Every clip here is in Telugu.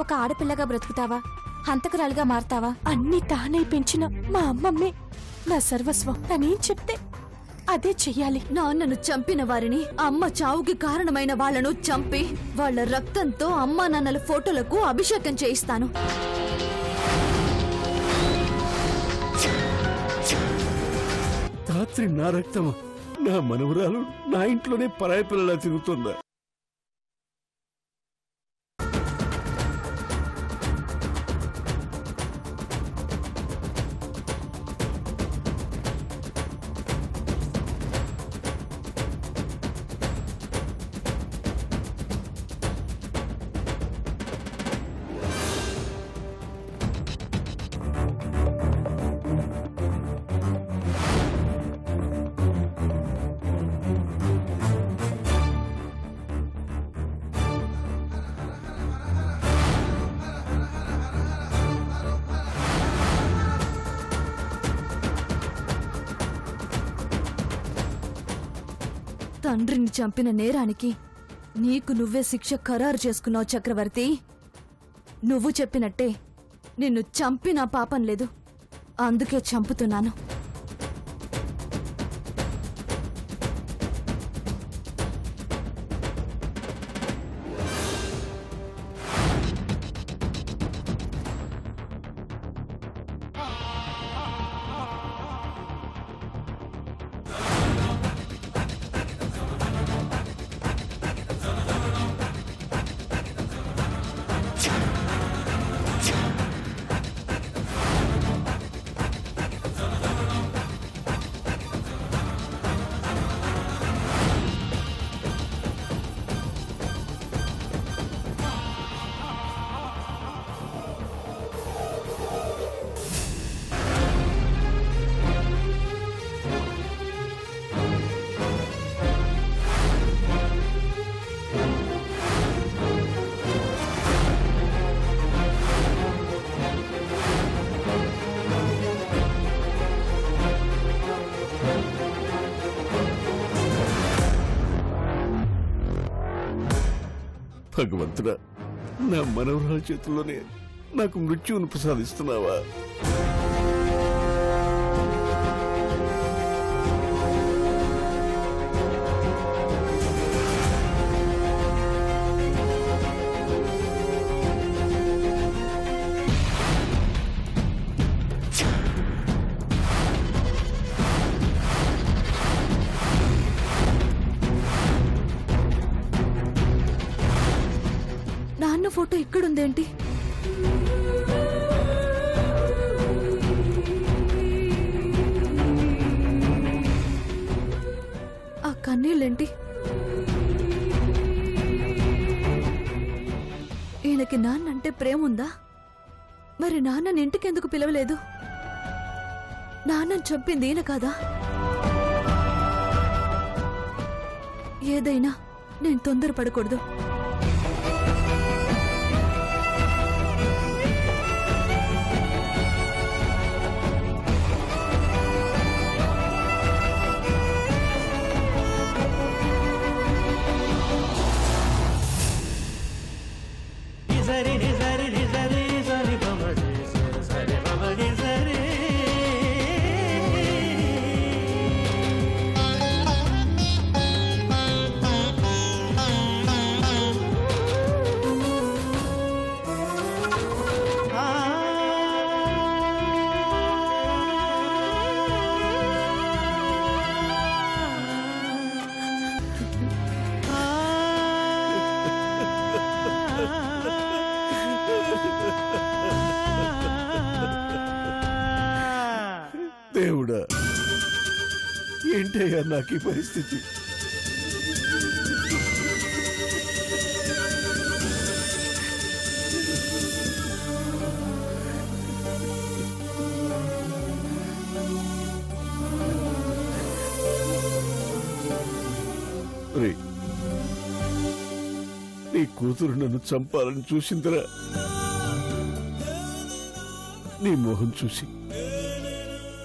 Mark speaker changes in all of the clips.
Speaker 1: ఒక ఆడపిల్లగా బ్రతుకుతావా, హంతకురాలుగా మారతావా? అన్ని తానై పెంచిన మా అమ్మమ్మే నా సర్వస్వం. తనేం చెప్తే అదే చెయ్యాలి.
Speaker 2: నాన్నను చంపిన వారిని, అమ్మ చావుకి కారణమైన వాళ్లను చంపి వాళ్ల రక్తంతో అమ్మా నాన్నల ఫోటోలకు అభిషేకం చేయిస్తాను.
Speaker 3: రాత్రి నా రక్తమా? నా మనవరాలు నా ఇంట్లోనే పరాయి పిల్లలా తిరుగుతుందా?
Speaker 2: తండ్రిని చంపిన నేరానికి నీకు నువ్వే శిక్ష ఖరారు చేసుకున్నావు చక్రవర్తి. నువ్వు చెప్పినట్టే నిన్ను చంపినా పాపం లేదు, అందుకే చంపుతున్నాను. భగవంతుడా, నా మనవరాల చేతుల్లోనే నాకు మృత్యువును ప్రసాదిస్తున్నావా? నాన్న ఫోటో ఇక్కడుందేంటి? ఆ కన్నీళ్ళేంటి? ఈయనకి నాన్నంటే ప్రేముందా? మరి నాన్నని ఇంటికెందుకు పిలవలేదు? నాన్నని చంపింది ఈయన కాదా? ఏదైనా నేను తొందరపడకూడదు.
Speaker 3: దేవుడా, ఏంటయ్యా నాకు ఈ పరిస్థితి? నీ కూతురు నన్ను చంపాలని చూసిందిరా. నీ మోహం చూసి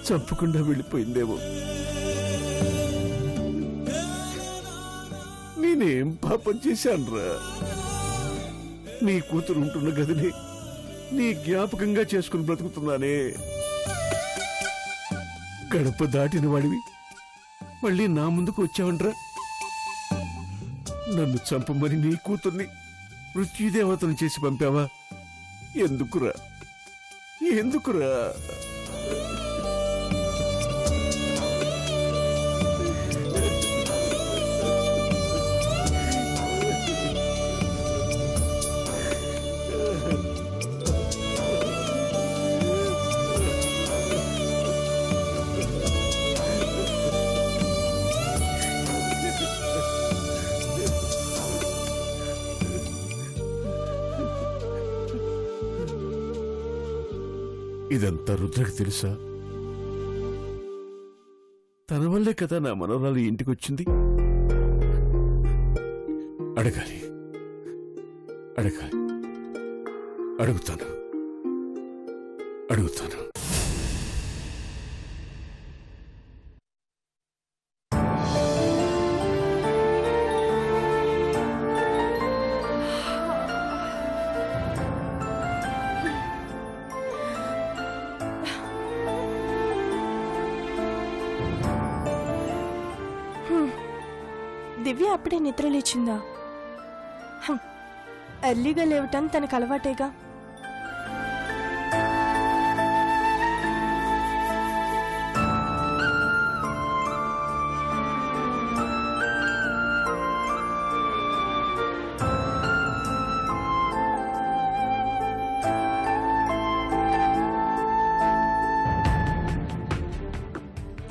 Speaker 3: చంపకుండా వెళ్ళిపోయిందేమో. నేనేం పాపం చేశానురా? నీ కూతురు ఉంటున్న గదిని నీ జ్ఞాపకంగా చేసుకుని బ్రతుకుతున్నానే. గడప దాటిన వాడివి మళ్ళీ నా ముందుకు వచ్చావంట్రా. నన్ను చంపమని నీ కూతుర్ని మృత్యుదేవతను చేసి పంపావా? ఎందుకురా ఎందుకురా? ఇదంతా రుద్రకి తెలుసా? తన వల్లే కదా నా మనవరాలు ఇంటికొచ్చింది. అడగాలి అడగాలి అడుగుతాను అడుగుతాను.
Speaker 1: దివ్య అప్పుడే నిద్ర లేచిందా? ఎర్లీగా లేవటం తనకు అలవాటేగా.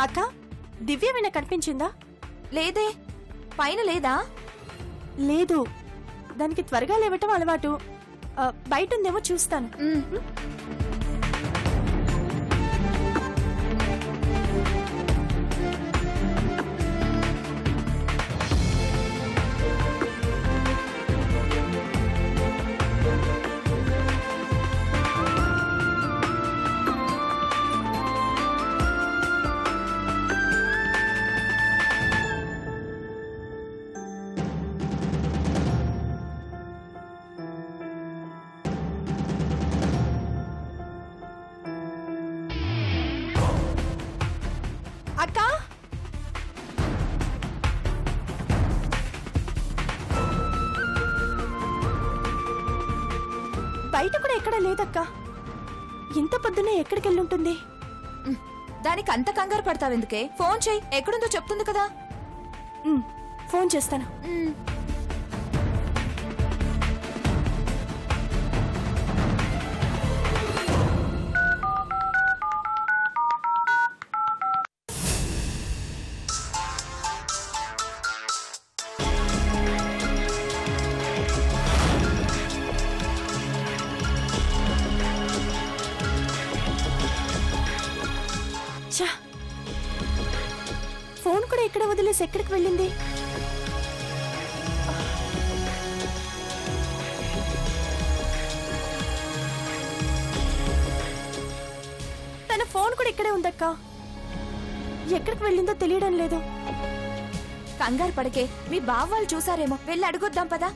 Speaker 1: అక్క, దివ్య విన కనిపించిందా?
Speaker 2: లేదే, పైన లేదా?
Speaker 1: లేదు, దానికి త్వరగా లేవటం అలవాటు. బయట ఉందేమో చూస్తాను. అక్క, బయట కూడా ఎక్కడ లేదక్క. ఇంత పొద్దునే ఎక్కడికి వెళ్ళుంటుంది?
Speaker 2: దానికి అంత కంగారు పడతావెందుకే? ఫోన్ చెయ్యి, ఎక్కడుందో చెప్తుంది కదా.
Speaker 1: ఫోన్ చేస్తాను. ఫోన్ కూడా ఎక్కడ వదిలేసి ఎక్కడికి వెళ్ళింది? తన ఫోన్ కూడా ఇక్కడే ఉందక్క. ఎక్కడికి వెళ్ళిందో తెలియడం లేదు.
Speaker 2: కంగారు పడకే, మీ బావ వాళ్ళు చూసారేమో, వెళ్ళి అడుగుద్దాం పదా.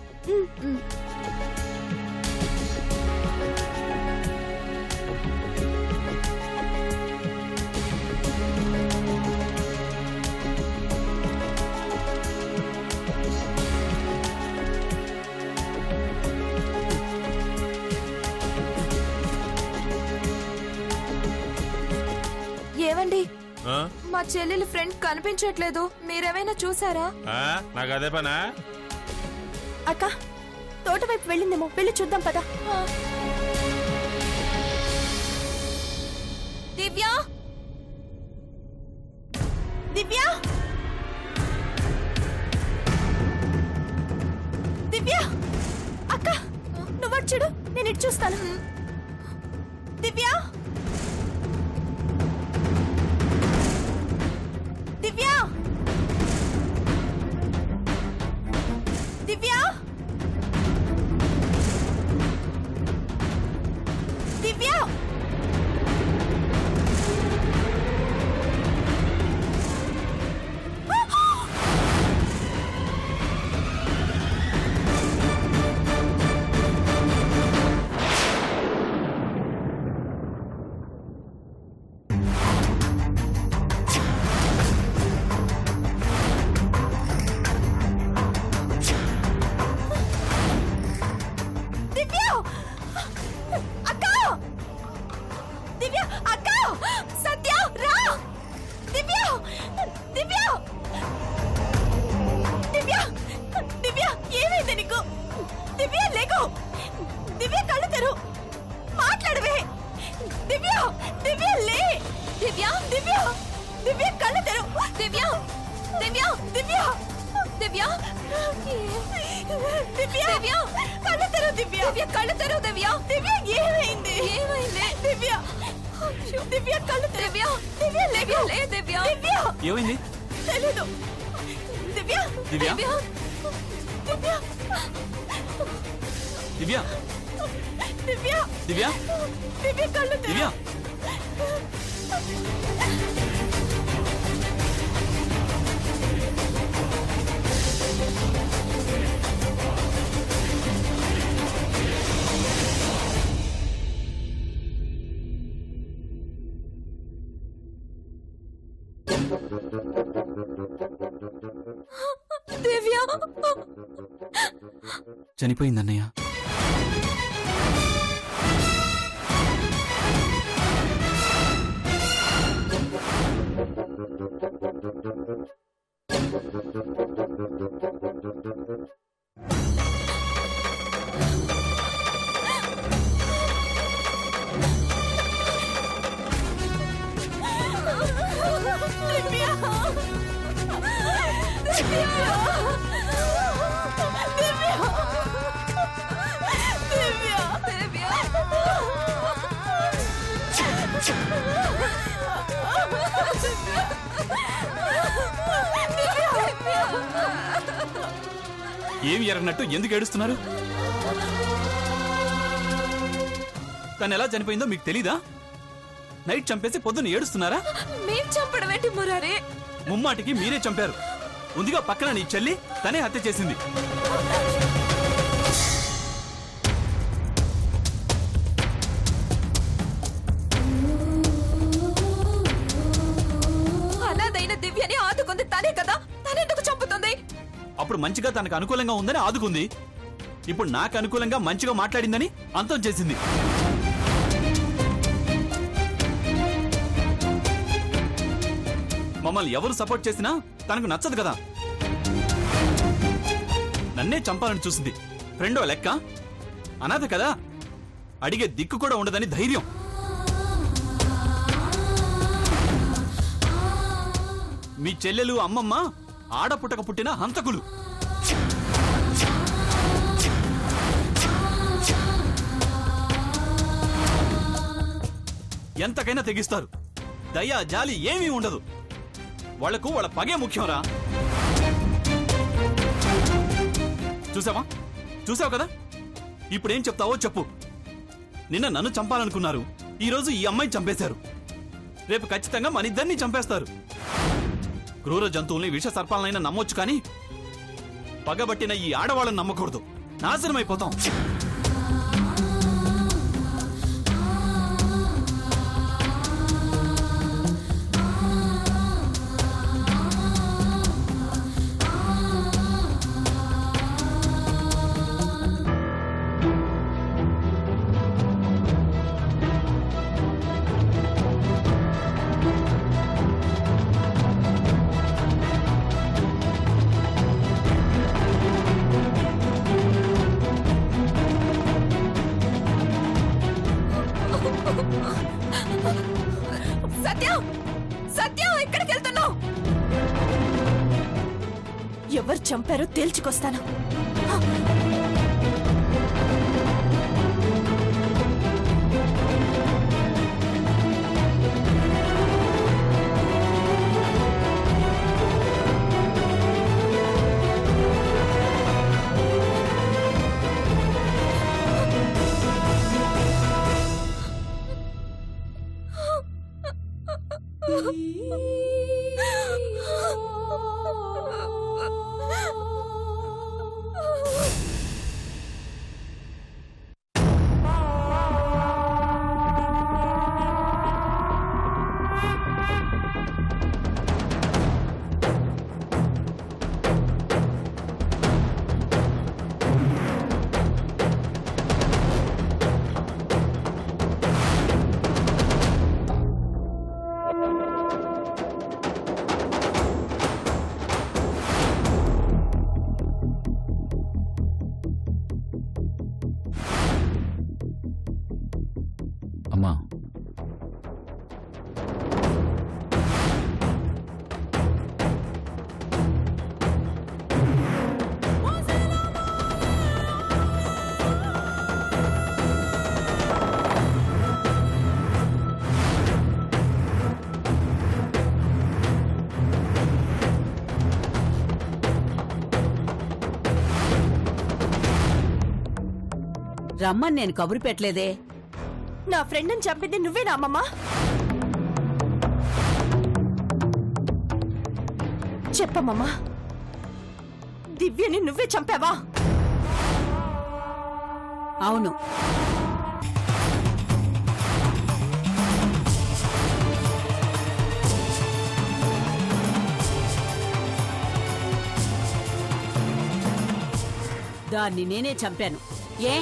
Speaker 2: ఏవండి, మా చెల్లెలి ఫ్రెండ్ కనిపించట్లేదు, మీరేమైనా చూసారా?
Speaker 4: నాకు అదే పనా?
Speaker 1: అక్క, తోట వైపు వెళ్ళిందేమో, వెళ్ళి చూద్దాం పదా.
Speaker 2: దివ్య,
Speaker 1: దివ్య, దివ్య, అక్క నువ్వు చూడు, నేను ఇటు చూస్తాను. దివ్య, దివ్య, దివ్య, దివ్య, అక్క దివ్య అక్క సత్య రా దివ్య దివ్య దివ్య దివ్య ఏమైంది నీకు దివ్య లేకు దివ్య కళ్ళు తెరు మాట్లాడవే దివ్య దివ్య లే దివ్య దివ్య దివ్య కళ్ళు తెరు దివ్య దివ్య దివ్య దివ్య దివ్య దివ్య కళ్ళు తెరు దివ్య దివ్య కళ్ళు తెరు దివ్య దివ్య ఏమైంది ఏమైంది దివ్య దివ్య కళ్ళు దివ్య దివ్య దివ్య లే దివ్య దివ్య
Speaker 4: ఏమైంది
Speaker 1: తెలీదు దివ్య
Speaker 4: దివ్య
Speaker 1: దివ్య
Speaker 4: దివ్య
Speaker 1: దివ్య
Speaker 4: దివ్య
Speaker 1: దివ్య కళ్ళు తెరు
Speaker 4: దివ్య
Speaker 1: దివ్య
Speaker 4: చనిపోయిందన్నయ్య. ఏమి ఎరగనట్టు ఎందుకు ఏడుస్తున్నారు? తను ఎలా చనిపోయిందో మీకు తెలీదా? నైట్ చంపేసి పొద్దున్న ఏడుస్తున్నారా?
Speaker 1: మేం చంపడం ఏంటి మురారి?
Speaker 4: ముమ్మాటికి మీరే చంపారు. ఉందిగా పక్కన నీ చెల్లి, తనే హత్య చేసింది.
Speaker 1: అనాథైన దివ్యని ఆదుకుంది తనే కదా, తనెందుకు చంపుతుంది?
Speaker 4: అప్పుడు మంచిగా తనకు అనుకూలంగా ఉందని ఆదుకుంది. ఇప్పుడు నాకు అనుకూలంగా మంచిగా మాట్లాడిందని అంతం చేసింది. మమ్మల్ని ఎవరు సపోర్ట్ చేసినా తనకు నచ్చదు కదా. నన్నే చంపాలని చూసింది. ఫ్రెండో లెక్క, అనాథ కదా, అడిగే దిక్కు కూడా ఉండదని ధైర్యం. మీ చెల్లెలు అమ్మమ్మ ఆడపుట్టక పుట్టిన హంతకులు. ఎంతకైనా తెగిస్తారు. దయ జాలి ఏమీ ఉండదు. వాళ్లకు వాళ్ళ పగే ముఖ్యంరా. చూసావు కదా? ఇప్పుడేం చెప్తావో చెప్పు. నిన్న నన్ను చంపాలనుకున్నారు, ఈరోజు ఈ అమ్మాయిని చంపేశారు. రేపు ఖచ్చితంగా మన ఇద్దరిని చంపేస్తారు. క్రూర జంతువుల్ని విష సర్పాలనైనా నమ్మొచ్చు, కానీ పగబట్టిన ఈ ఆడవాళ్ళని నమ్మకూడదు. నాశనమైపోతాం.
Speaker 1: సత్యం, సత్యం ఎక్కడికి వెళ్తున్నావు? ఎవరు చంపారో తేల్చుకొస్తాను.
Speaker 5: అమ్మా,
Speaker 6: రమ్మని నేను కబురు పెట్టలేదే.
Speaker 1: నా ఫ్రెండ్ అని చంపింది నువ్వేనా అమ్మమ్మ? చెప్పమ్మమ్మా, దివ్యని నువ్వే చంపావా?
Speaker 6: అవును. దాన్ని నేనే చంపాను. ఏ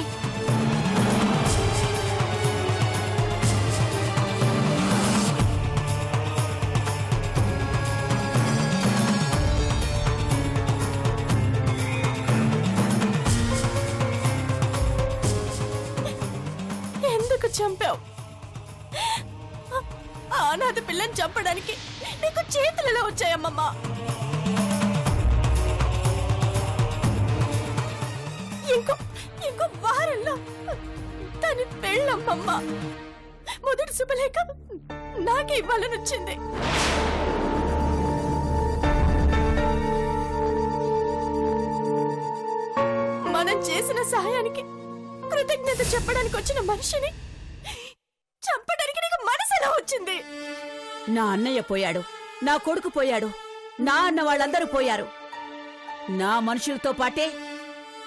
Speaker 1: ఎందుకు చంపావు? అనాథ పిల్లని చంపడానికి నీకు చేతులలో వచ్చాయమ్మమ్మా. ఇంకో వారంలో తన పెళ్ళమ్మమ్మ. మొదటి శుభలేఖ నాకే ఇవ్వాలని వచ్చింది. మనం చేసిన సహాయానికి కృతజ్ఞత చెప్పడానికి వచ్చిన మనిషిని చంపడానికి నీకు మనసులో వచ్చింది.
Speaker 6: నా అన్నయ్య పోయాడు, నా కొడుకు పోయాడు, నా అన్న వాళ్ళందరూ పోయారు. నా మనుషులతో పాటే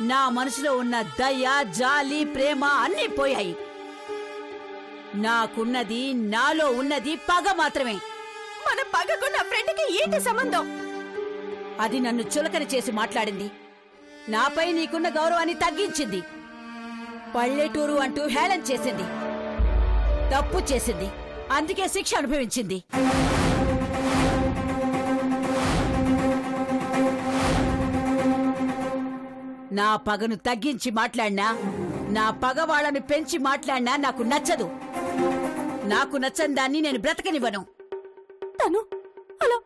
Speaker 6: నా మనసులో ఉన్న దయ, జాలి, ప్రేమ అన్నీ పోయాయి. నాకున్నది, నాలో ఉన్నది పగ మాత్రమే.
Speaker 1: మన పగకు నా ఫ్రెండ్కి ఏంటి సంబంధం?
Speaker 6: అది నన్ను చులకన చేసి మాట్లాడింది. నాపై నీకున్న గౌరవాన్ని తగ్గించింది. పల్లెటూరు అంటూ హేళన చేసింది. తప్పు చేసింది, అందుకే శిక్ష అనుభవించింది. నా పగను తగ్గించి మాట్లాడినా, నా పగ వాళ్ళను పెంచి మాట్లాడినా నాకు నచ్చదు. నాకు నచ్చని దాన్ని నేను బ్రతకనివ్వను.
Speaker 1: తను అలా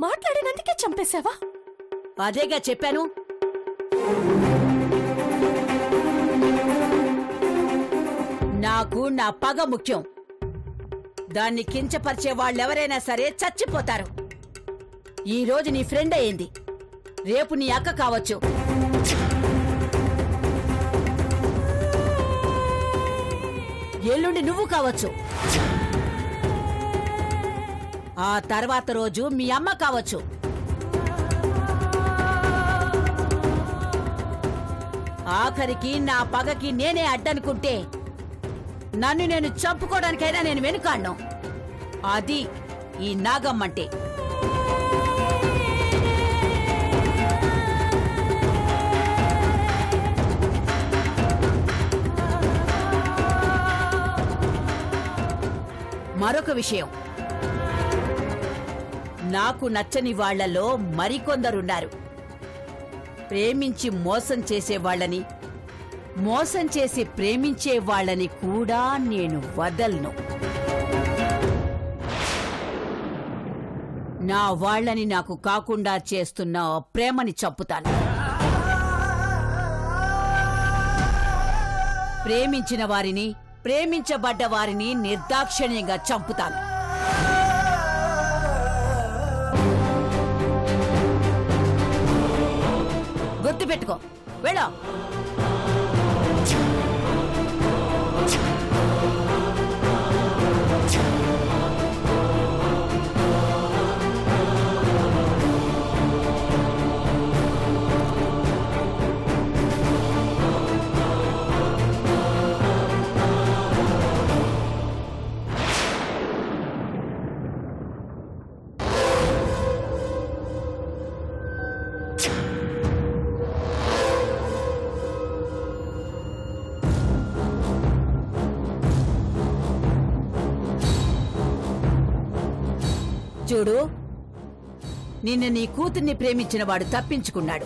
Speaker 1: మాట్లాడినందుకే చంపేశావా?
Speaker 6: అదేగా చెప్పాను. నాకు నా పగ ముఖ్యం. దాన్ని కించపరిచే వాళ్ళెవరైనా సరే చచ్చిపోతారు. ఈ రోజు నీ ఫ్రెండ్ అయింది, రేపు నీ అక్క కావచ్చు. ఎల్లుండి నువ్వు కావచ్చు. ఆ తర్వాత రోజు మీ అమ్మ కావచ్చు. ఆఖరికి నా పగకి నేనే అడ్డనుకుంటే నన్ను నేను చంపుకోవడానికైనా నేను వెనుకాడ్ను. అది ఈ నాగమ్మంటే. మరొక విషయం, నాకు నచ్చని వాళ్లలో మరికొందరున్నారు. ప్రేమించి మోసం చేసేవాళ్లని, మోసం చేసి ప్రేమించే వాళ్ళని కూడా నేను వదలను. నా వాళ్ళని నాకు కాకుండా చేస్తున్న ప్రేమని చంపుతాను. ప్రేమించిన వారిని, ప్రేమించబడ్డ వారిని నిర్దాక్షిణ్యంగా చంపుతాను. గుర్తుపెట్టుకో. వెళ్ళా. చూడు, నిన్న నీ కూతుర్ని ప్రేమించిన వాడు తప్పించుకున్నాడు.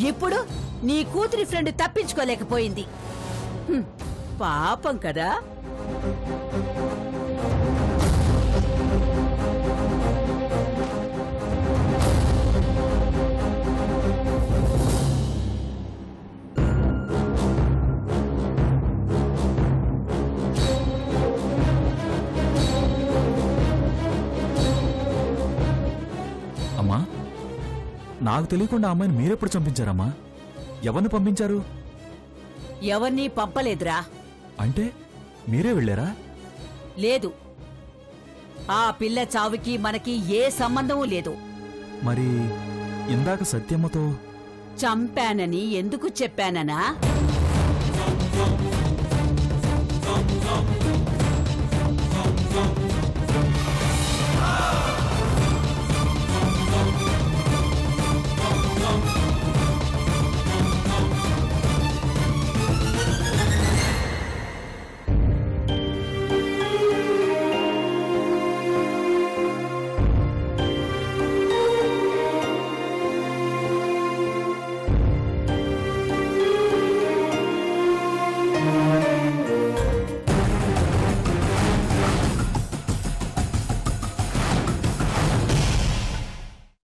Speaker 6: ఇప్పుడు నీ కూతురి ఫ్రెండ్ తప్పించుకోలేకపోయింది. పాపం కదా.
Speaker 5: అమ్మా, నాకు తెలియకుండా అమ్మాయిని మీరెప్పుడు చంపించారమ్మా? ఎవరిని పంపించారు?
Speaker 6: ఎవరినీ పంపలేదురా.
Speaker 5: అంటే మీరే వెళ్ళారా?
Speaker 6: లేదు, ఆ పిల్ల చావుకి మనకి ఏ సంబంధమూ లేదు.
Speaker 5: మరి ఇందాక సత్యమ్మతో
Speaker 6: చంపానని ఎందుకు చెప్పాననా?